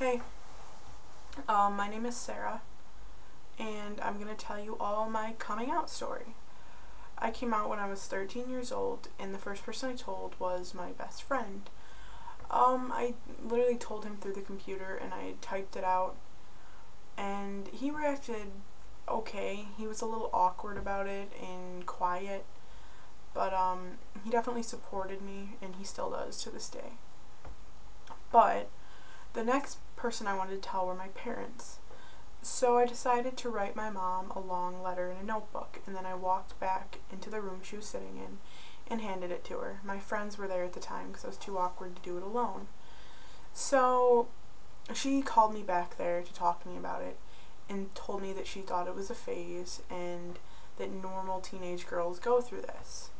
Hey, my name is Sarah, and I'm going to tell you all my coming out story. I came out when I was 13 years old, and the first person I told was my best friend. I literally told him through the computer, and I typed it out, and he reacted okay. He was a little awkward about it and quiet, but he definitely supported me, and he still does to this day. But the next person I wanted to tell were my parents. So I decided to write my mom a long letter in a notebook, and then I walked back into the room she was sitting in and handed it to her. My friends were there at the time because I was too awkward to do it alone. So she called me back there to talk to me about it and told me that she thought it was a phase and that normal teenage girls go through this.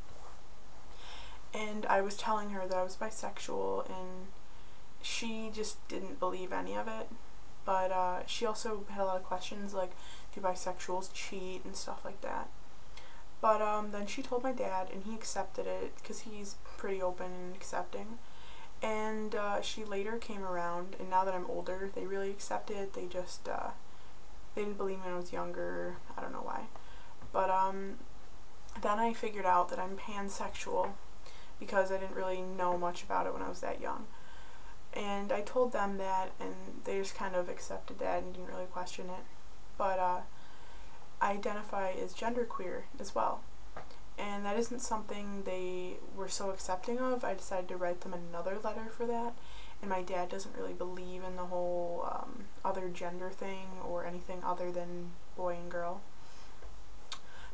And I was telling her that I was bisexual, and she just didn't believe any of it, but she also had a lot of questions like, do bisexuals cheat and stuff like that. But then she told my dad, and he accepted it because he's pretty open and accepting. And she later came around, and now that I'm older, they really accept it. They just they didn't believe me when I was younger. I don't know why. But then I figured out that I'm pansexual because I didn't really know much about it when I was that young. And I told them that, and they just kind of accepted that and didn't really question it. But I identify as genderqueer as well. And that isn't something they were so accepting of. I decided to write them another letter for that. And my dad doesn't really believe in the whole other gender thing or anything other than boy and girl.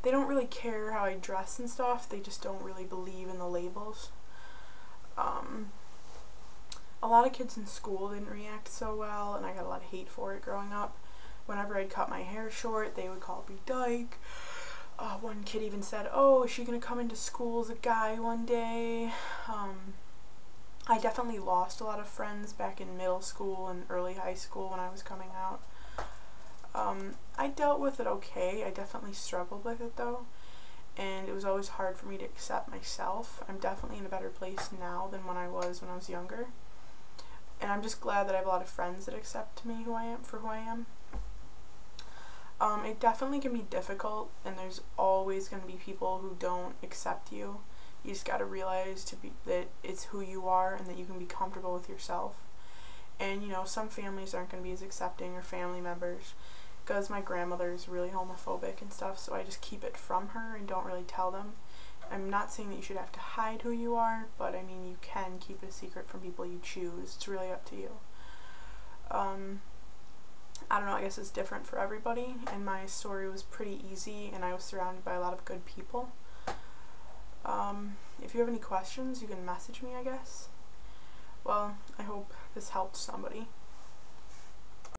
They don't really care how I dress and stuff. They just don't really believe in the labels. A lot of kids in school didn't react so well, and I got a lot of hate for it growing up. Whenever I'd cut my hair short, they would call me dyke. One kid even said, oh, is she gonna come into school as a guy one day? I definitely lost a lot of friends back in middle school and early high school when I was coming out. I dealt with it okay. I definitely struggled with it though, and it was always hard for me to accept myself. I'm definitely in a better place now than when I was younger. And I'm just glad that I have a lot of friends that accept me for who I am. It definitely can be difficult, and there's always going to be people who don't accept you. You just got to realize that it's who you are and that you can be comfortable with yourself. And you know, some families aren't going to be as accepting, or family members, because my grandmother is really homophobic and stuff, so I just keep it from her and don't really tell them. I'm not saying that you should have to hide who you are, but I mean, you can keep it a secret from people you choose. It's really up to you. I don't know, I guess it's different for everybody, and my story was pretty easy, and I was surrounded by a lot of good people. If you have any questions, you can message me, I guess. Well, I hope this helped somebody.